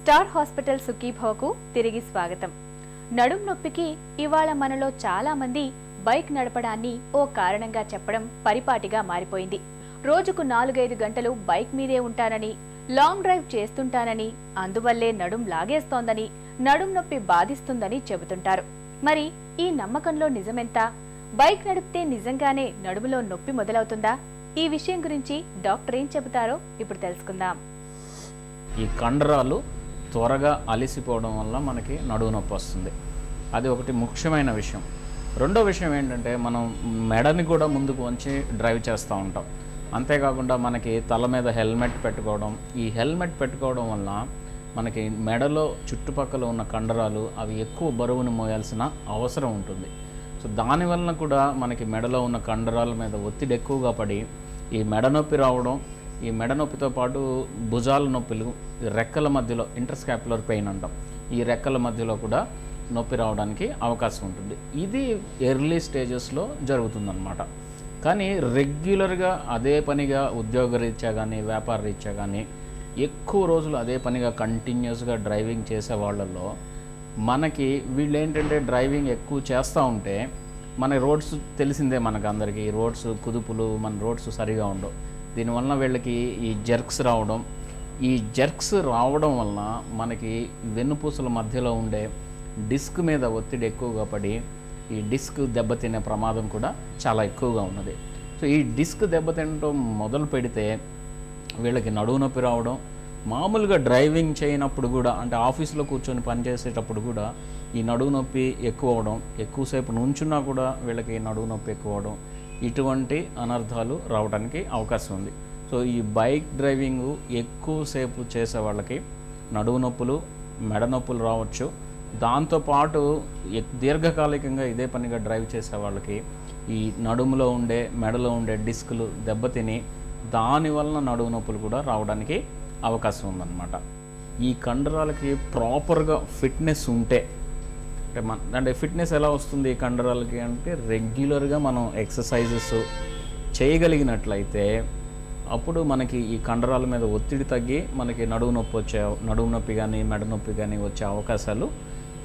Star hospital సుఖీభవకు తిరిగి స్వాగతం. నడుం నొప్పికి ఇవాళ మనలో చాలా మంది బైక్ నడపడాన్ని ఓ కారణంగా చెప్పడం పరిపాటిగా మారిపోయింది. రోజుకు 4-5 గంటలు బైక్ మీదే ఉంటానని, లాంగ్ డ్రైవ్ చేస్తుంటానని, అందువల్లే నడుం లాగేస్తోందని, నడుం నొప్పి బాధిస్తుందని చెబుతుంటారు. మరి ఈ నమ్మకంలో నిజమెంత? బైక్ నడిపితే నిజంగానే నడుములో నొప్పి మొదలవుతుందా? ఈ విషయం గురించి డాక్టర్ ఏం చెబుతారో ఇప్పుడు తెలుసుకుందాం. ఈ కండరాలు త్వరగా అలిసిపోవడం వల్ల మనకి నడుము నొప్పి వస్తుంది. అది ఒకటి ముఖ్యమైన విషయం. రెండో విషయం ఏంటంటే, మనం మెడని కూడా ముందుకు వంచి డ్రైవ్ చేస్తూ ఉంటాం. అంతేకాకుండా మనకి తల మీద హెల్మెట్ పెట్టుకోవడం, ఈ హెల్మెట్ పెట్టుకోవడం వల్ల మనకి మెడలో చుట్టుపక్కల ఉన్న కండరాలు అవి ఎక్కువ బరువును మోయాల్సిన అవసరం ఉంటుంది. సో దానివల్ల కూడా మనకి మెడలో ఉన్న కండరాల మీద ఒత్తిడి ఎక్కువగా పడి ఈ మెడ నొప్పి రావడం, ఈ మెడ నొప్పితో పాటు భుజాల నొప్పులు, రెక్కల మధ్యలో ఇంటర్స్కాపులర్ పెయిన్ అంటాం, ఈ రెక్కల మధ్యలో కూడా నొప్పి రావడానికి అవకాశం ఉంటుంది. ఇది ఎర్లీ స్టేజెస్లో జరుగుతుందన్నమాట. కానీ రెగ్యులర్గా అదే పనిగా ఉద్యోగరీత్యా కానీ వ్యాపార రీత్యా కానీ ఎక్కువ రోజులు అదే పనిగా కంటిన్యూస్గా డ్రైవింగ్ చేసే వాళ్ళల్లో మనకి వీళ్ళు ఏంటంటే డ్రైవింగ్ ఎక్కువ చేస్తూ ఉంటే మన రోడ్స్ తెలిసిందే, మనకు అందరికీ రోడ్స్ కుదుపులు, మన రోడ్స్ సరిగా ఉండవు. దీనివల్ల వీళ్ళకి ఈ జర్క్స్ రావడం, ఈ జర్క్స్ రావడం వలన మనకి వెన్నుపూసల మధ్యలో ఉండే డిస్క్ మీద ఒత్తిడి ఎక్కువగా పడి ఈ డిస్క్ దెబ్బతినే ప్రమాదం కూడా చాలా ఎక్కువగా ఉన్నది. సో ఈ డిస్క్ దెబ్బతినడం మొదలు పెడితే వీళ్ళకి నడుము నొప్పి రావడం, మామూలుగా డ్రైవింగ్ చేయనప్పుడు కూడా, అంటే ఆఫీస్లో కూర్చొని పనిచేసేటప్పుడు కూడా ఈ నడుము నొప్పి ఎక్కువ అవడం, ఎక్కువసేపు నుంచున్నా కూడా వీళ్ళకి నడుము నొప్పి ఎక్కువ అవడం, ఇటువంటి అనర్థాలు రావడానికి అవకాశం ఉంది. సో ఈ బైక్ డ్రైవింగ్ ఎక్కువసేపు చేసే వాళ్ళకి నడుము నొప్పులు, మెడ నొప్పులు రావచ్చు. దాంతోపాటు దీర్ఘకాలికంగా ఇదే పనిగా డ్రైవ్ చేసే వాళ్ళకి ఈ నడుములో ఉండే, మెడలో ఉండే డిస్కులు దెబ్బతిని దానివలన నడుము నొప్పులు కూడా రావడానికి అవకాశం ఉందన్నమాట. ఈ కండరాలకి ప్రాపర్గా ఫిట్నెస్ ఉంటే, అంటే ఫిట్నెస్ ఎలా వస్తుంది ఈ కండరాలకి అంటే, రెగ్యులర్గా మనం ఎక్సర్సైజెస్ చేయగలిగినట్లయితే అప్పుడు మనకి ఈ కండరాల మీద ఒత్తిడి తగ్గి మనకి నడుము నొప్పి కానీ మెడ నొప్పి కానీ వచ్చే అవకాశాలు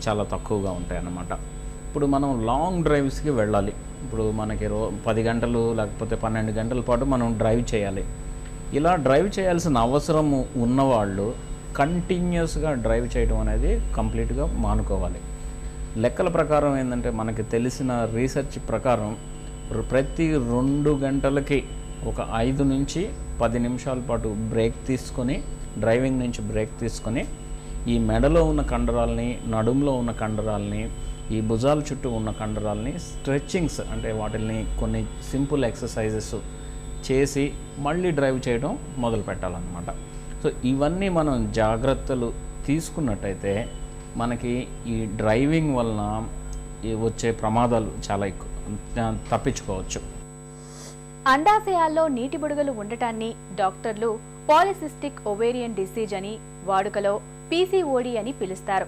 చాలా తక్కువగా ఉంటాయి అన్నమాట. ఇప్పుడు మనం లాంగ్ డ్రైవ్స్కి వెళ్ళాలి. ఇప్పుడు మనకి 10 గంటలు లేకపోతే 12 గంటల పాటు మనం డ్రైవ్ చేయాలి. ఇలా డ్రైవ్ చేయాల్సిన అవసరం ఉన్నవాళ్ళు కంటిన్యూస్గా డ్రైవ్ చేయడం అనేది కంప్లీట్గా మానుకోవాలి. లెక్కల ప్రకారం ఏంటంటే, మనకి తెలిసిన రీసెర్చ్ ప్రకారం ప్రతి 2 గంటలకి ఒక 5 నుంచి 10 నిమిషాల పాటు బ్రేక్ తీసుకొని, డ్రైవింగ్ నుంచి బ్రేక్ తీసుకొని ఈ మెడలో ఉన్న కండరాలని, నడుములో ఉన్న కండరాలని, ఈ భుజాల చుట్టూ ఉన్న కండరాలని స్ట్రెచ్చింగ్స్ అంటే వాటిని కొన్ని సింపుల్ ఎక్సర్సైజెస్ చేసి మళ్ళీ డ్రైవ్ చేయడం మొదలు పెట్టాలన్నమాట. సో ఇవన్నీ మనం జాగ్రత్తలు తీసుకున్నట్టయితే మనకి ఈ డ్రైవింగ్ వలన వచ్చే ప్రమాదాలు చాలా ఎక్కువ తప్పించుకోవచ్చు. అండాశయాల్లో నీటి బుడగలు ఉండటాన్ని డాక్టర్లు పాలిసిస్టిక్ ఓవేరియన్ డిసీజ్ అని, వాడుకలో PCOD అని పిలుస్తారు.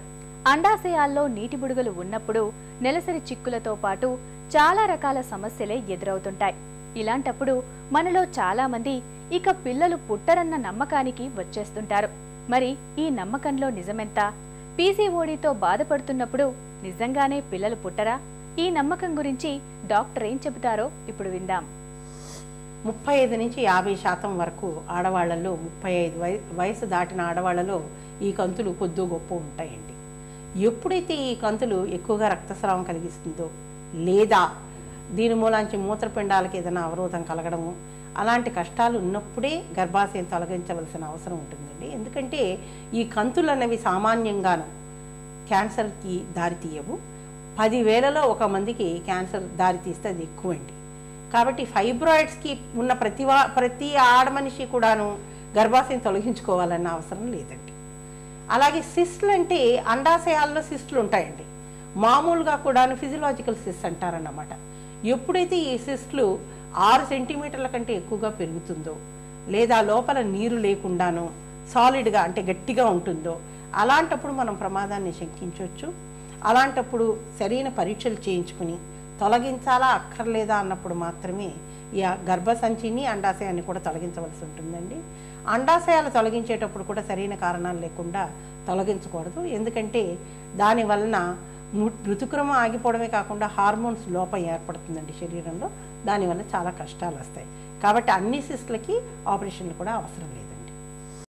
అండాశయాల్లో నీటి బుడగలు ఉన్నప్పుడు నెలసరి చిక్కులతో పాటు చాలా రకాల సమస్యలే ఎదురవుతుంటాయి. ఇలాంటప్పుడు మనలో చాలా మంది ఇక పిల్లలు పుట్టరన్న నమ్మకానికి వచ్చేస్తుంటారు. మరి ఈ నమ్మకంలో నిజమెంత? PCODతో బాధపడుతున్నప్పుడు నిజంగానే పిల్లలు పుట్టరా? ఈ నమ్మకం గురించి డాక్టర్ ఏం చెబుతారో ఇప్పుడు విందాం. 35 నుంచి 50% వరకు ఆడవాళ్లలో, 35 వయసు దాటిన ఆడవాళ్లలో ఈ కంతులు కొద్దో గొప్ప ఉంటాయండి. ఎప్పుడైతే ఈ కంతులు ఎక్కువగా రక్తస్రావం కలిగిస్తుందో, లేదా దీని మూలాంచి మూత్రపిండాలకి ఏదైనా అవరోధం కలగడము, అలాంటి కష్టాలు ఉన్నప్పుడే గర్భాశయం తొలగించవలసిన అవసరం ఉంటుందండి. ఎందుకంటే ఈ కంతులు అనేవి సామాన్యంగాను క్యాన్సర్కి దారితీయవు. 10,000లో 1 మందికి క్యాన్సర్ దారితీస్తే అది ఎక్కువండి. కాబట్టి ఫైబ్రాయిడ్స్కి ఉన్న ప్రతి ఆడమనిషి కూడాను గర్భాశయం తొలగించుకోవాలన్న అవసరం లేదండి. అలాగే సిస్టులు అంటే అండాశయాల్లో సిస్టులు ఉంటాయండి. మామూలుగా కూడాను ఫిజియలాజికల్ సిస్ట్ అంటారన్నమాట. ఎప్పుడైతే ఈ సిస్టులు 6 సెంటీమీటర్ల కంటే ఎక్కువగా పెరుగుతుందో, లేదా లోపల నీరు లేకుండాను సాలిడ్గా అంటే గట్టిగా ఉంటుందో, అలాంటప్పుడు మనం ప్రమాదాన్ని శంకించవచ్చు. అలాంటప్పుడు సరైన పరీక్షలు చేయించుకుని తొలగించాలా అక్కర్లేదా అన్నప్పుడు మాత్రమే ఈ గర్భసంచిని, అండాశయాన్ని కూడా తొలగించవలసి ఉంటుందండి. అండాశయాలు తొలగించేటప్పుడు కూడా సరైన కారణాలు లేకుండా తొలగించకూడదు. ఎందుకంటే దాని వలన ఋతుక్రమం ఆగిపోవడమే కాకుండా హార్మోన్స్ లోపం ఏర్పడుతుందండి శరీరంలో. దానివల్ల చాలా కష్టాలు వస్తాయి. కాబట్టి అన్ని సిస్టులకి ఆపరేషన్లు కూడా అవసరం లేదు.